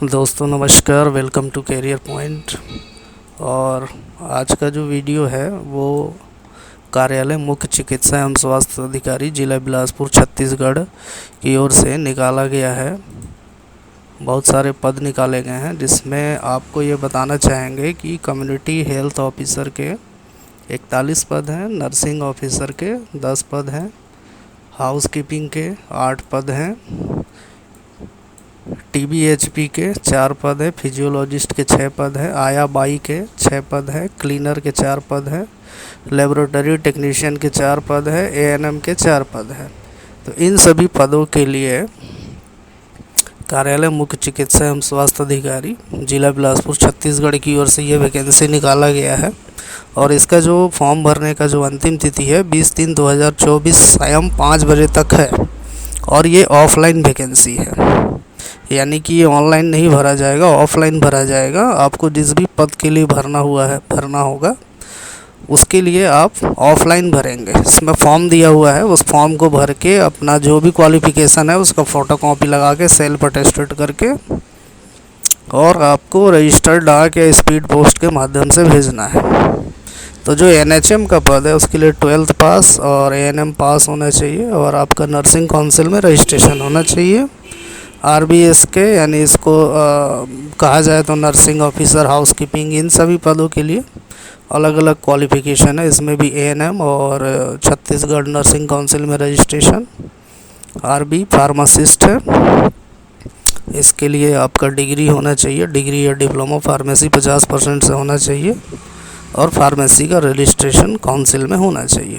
दोस्तों नमस्कार, welcome to career point. और आज का जो वीडियो है वो कार्यालय मुख्य चिकित्सा एवं स्वास्थ्य अधिकारी जिला बिलासपुर छत्तीसगढ़ की ओर से निकाला गया है। बहुत सारे पद निकाले गए हैं, जिसमें आपको ये बताना चाहेंगे कि कम्युनिटी हेल्थ ऑफिसर के 41 पद हैं, नर्सिंग ऑफिसर के 10 पद हैं, हाउसकीपिंग के 8 पद हैं, टीबीएचपी के 4 पद है, फिजियोलॉजिस्ट के 6 पद है, आया बाई के 6 पद है, क्लीनर के 4 पद है, लेबोरेटरी टेक्नीशियन के 4 पद है, एएनएम के 4 पद है। तो इन सभी पदों के लिए कार्यालय मुख्य चिकित्सा एवं स्वास्थ्य अधिकारी जिला बिलासपुर छत्तीसगढ़ की ओर से ये वैकेंसी निकाला गया है। और इसका जो फॉर्म भरने का जो अंतिम तिथि है 20/3/2024 शाम 5 बजे तक है। और ये ऑफलाइन वैकेंसी है, यानी कि ये ऑनलाइन नहीं भरा जाएगा, ऑफलाइन भरा जाएगा। आपको जिस भी पद के लिए भरना होगा उसके लिए आप ऑफलाइन भरेंगे। इसमें फॉर्म दिया हुआ है, उस फॉर्म को भर के अपना जो भी क्वालिफ़िकेशन है उसका फ़ोटोकॉपी लगा के सेल्फ अटेस्टेड करके और आपको रजिस्टर्ड डाक या स्पीड पोस्ट के माध्यम से भेजना है। तो जो एनएचएम का पद है उसके लिए 12th पास और एएनएम पास होना चाहिए और आपका नर्सिंग काउंसिल में रजिस्ट्रेशन होना चाहिए। आरबीएस के यानी इसको कहा जाए तो नर्सिंग ऑफिसर, हाउसकीपिंग, इन सभी पदों के लिए अलग अलग क्वालिफ़िकेशन है। इसमें भी एएनएम और छत्तीसगढ़ नर्सिंग काउंसिल में रजिस्ट्रेशन। आरबी फार्मासिस्ट है, इसके लिए आपका डिग्री होना चाहिए, डिग्री या डिप्लोमा फार्मेसी 50% से होना चाहिए और फार्मेसी का रजिस्ट्रेशन काउंसिल में होना चाहिए।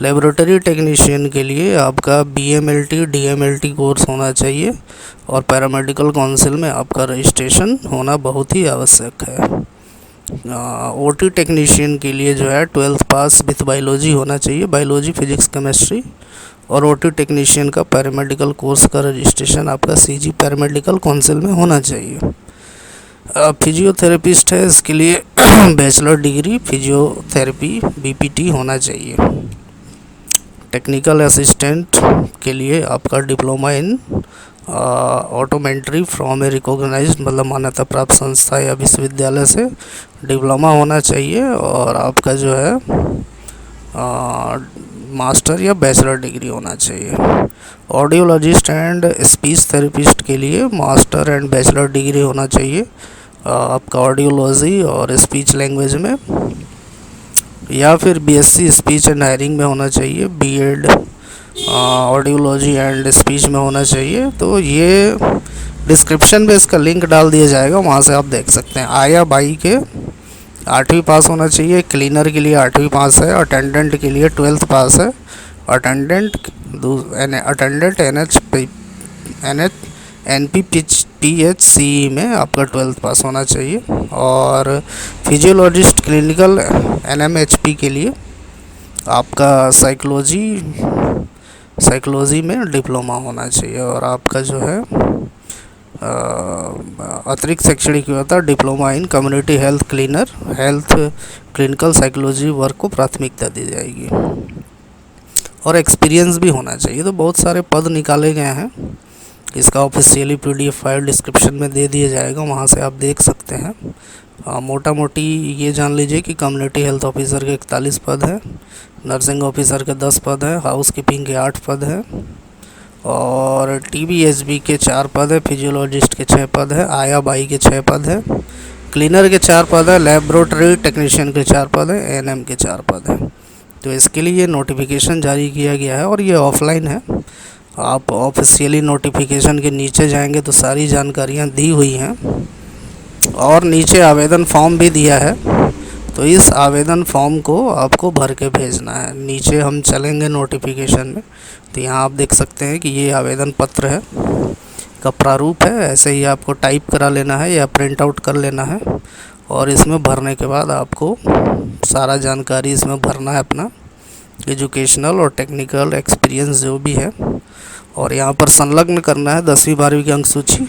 लेबोरेटरी टेक्नीशियन के लिए आपका बीएमएलटी डीएमएलटी कोर्स होना चाहिए और पैरामेडिकल काउंसिल में आपका रजिस्ट्रेशन होना बहुत ही आवश्यक है। ओटी टेक्नीशियन के लिए जो है 12th पास विथ बायोलॉजी होना चाहिए, बायोलॉजी, फिजिक्स, केमिस्ट्री। और ओटी टेक्नीशियन का पैरामेडिकल कोर्स का रजिस्ट्रेशन आपका सीजी पैरामेडिकल काउंसिल में होना चाहिए। फिजियोथेरेपिस्ट है, इसके लिए बैचलर डिग्री फिजियोथेरेपी बीपीटी होना चाहिए। टेक्निकल असिस्टेंट के लिए आपका diploma in optometry from a recognized मतलब मान्यता प्राप्त संस्था या विश्वविद्यालय से डिप्लोमा होना चाहिए और आपका जो है मास्टर या बैचलर डिग्री होना चाहिए। ऑडियोलॉजिस्ट एंड स्पीच थेरेपिस्ट के लिए मास्टर एंड बैचलर डिग्री होना चाहिए आपका ऑडियोलॉजी और स्पीच लैंग्वेज में, या फिर बीएससी स्पीच एंड हायरिंग में होना चाहिए, बीएड ऑडियोलॉजी एंड स्पीच में होना चाहिए। तो ये डिस्क्रिप्शन में इसका लिंक डाल दिया जाएगा, वहाँ से आप देख सकते हैं। आया बाई के 8वीं पास होना चाहिए, क्लीनर के लिए 8वीं पास है, अटेंडेंट के लिए 12th पास है, अटेंडेंट एनपीपीएचसी में आपका 12th पास होना चाहिए। और फिजियोलॉजिस्ट क्लिनिकल एनएमएचपी के लिए आपका साइकोलॉजी में डिप्लोमा होना चाहिए और आपका जो है अतिरिक्त शैक्षणिक योग्यता diploma in community health clinical psychology work को प्राथमिकता दी जाएगी और एक्सपीरियंस भी होना चाहिए। तो बहुत सारे पद निकाले गए हैं, इसका ऑफिशियली पीडीएफ फाइल डिस्क्रिप्शन में दे दिया जाएगा, वहाँ से आप देख सकते हैं। मोटा मोटी ये जान लीजिए कि कम्युनिटी हेल्थ ऑफिसर के 41 पद हैं, नर्सिंग ऑफिसर के 10 पद हैं, हाउसकीपिंग के 8 पद हैं और टीबीएचबी के 4 पद है, फिजियोलॉजिस्ट के 6 पद है, आया बाई के 6 पद है, क्लीनर के 4 पद है, लेबोरेटरी टेक्नीशियन के 4 पद है, एएनएम के 4 पद है। तो इसके लिए ये नोटिफिकेशन जारी किया गया है और ये ऑफलाइन है। आप ऑफिशियली नोटिफिकेशन के नीचे जाएंगे तो सारी जानकारियाँ दी हुई हैं और नीचे आवेदन फॉर्म भी दिया है। तो इस आवेदन फॉर्म को आपको भर के भेजना है। नीचे हम चलेंगे नोटिफिकेशन में तो यहाँ आप देख सकते हैं कि ये आवेदन पत्र है का प्रारूप है, ऐसे ही आपको टाइप करा लेना है या प्रिंट आउट कर लेना है और इसमें भरने के बाद आपको सारा जानकारी इसमें भरना है, अपना एजुकेशनल और टेक्निकल एक्सपीरियंस जो भी है, और यहाँ पर संलग्न करना है 10वीं 12वीं की अंक सूची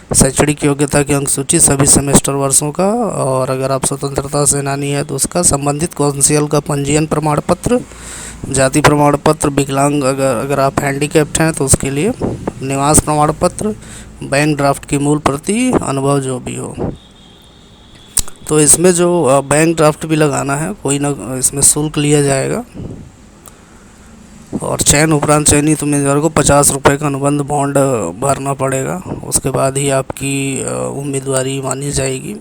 शैक्षणिक योग्यता की अंक सूची सभी सेमेस्टर वर्षों का, और अगर आप स्वतंत्रता सेनानी है तो उसका, संबंधित काउंसिल का पंजीयन प्रमाण पत्र, जाति प्रमाण पत्र, विकलांग अगर आप हैंडीकैप्ड हैं तो उसके लिए निवास प्रमाण पत्र, बैंक ड्राफ्ट की मूल प्रति, अनुभव जो भी हो। तो इसमें जो बैंक ड्राफ्ट भी लगाना है, कोई ना इसमें शुल्क लिया जाएगा। और चयन उपरांत चयनित उम्मीदवार को 50 रुपये का अनुबंध बॉन्ड भरना पड़ेगा, उसके बाद ही आपकी उम्मीदवारी मानी जाएगी।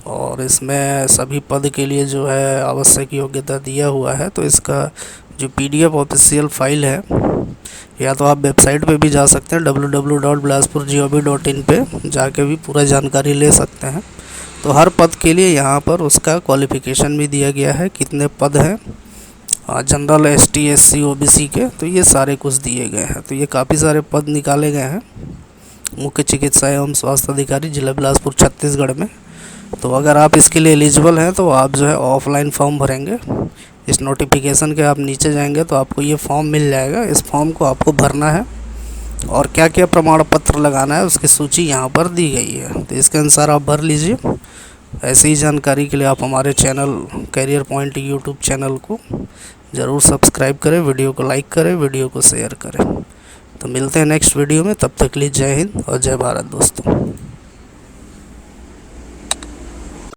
और इसमें सभी पद के लिए जो है आवश्यक योग्यता दिया हुआ है। तो इसका जो PDF ऑफिशियल फाइल है, या तो आप वेबसाइट पे भी जा सकते हैं www.bilaspur.gov.in पे जाके भी पूरा जानकारी ले सकते हैं। तो हर पद के लिए यहाँ पर उसका क्वालिफ़िकेशन भी दिया गया है, कितने पद हैं जनरल, ST SC OBC के, तो ये सारे कुछ दिए गए हैं। तो ये काफ़ी सारे पद निकाले गए हैं मुख्य चिकित्सा एवं स्वास्थ्य अधिकारी जिला बिलासपुर छत्तीसगढ़ में। तो अगर आप इसके लिए एलिजिबल हैं तो आप जो है ऑफलाइन फॉर्म भरेंगे। इस नोटिफिकेशन के आप नीचे जाएंगे तो आपको ये फॉर्म मिल जाएगा। इस फॉर्म को आपको भरना है और क्या क्या प्रमाण पत्र लगाना है उसकी सूची यहाँ पर दी गई है, तो इसके अनुसार आप भर लीजिए। ऐसी ही जानकारी के लिए आप हमारे channel career point YouTube channel को ज़रूर सब्सक्राइब करें, वीडियो को लाइक करें, वीडियो को शेयर करें। तो मिलते हैं नेक्स्ट वीडियो में, तब तक के लिए जय हिंद और जय भारत दोस्तों।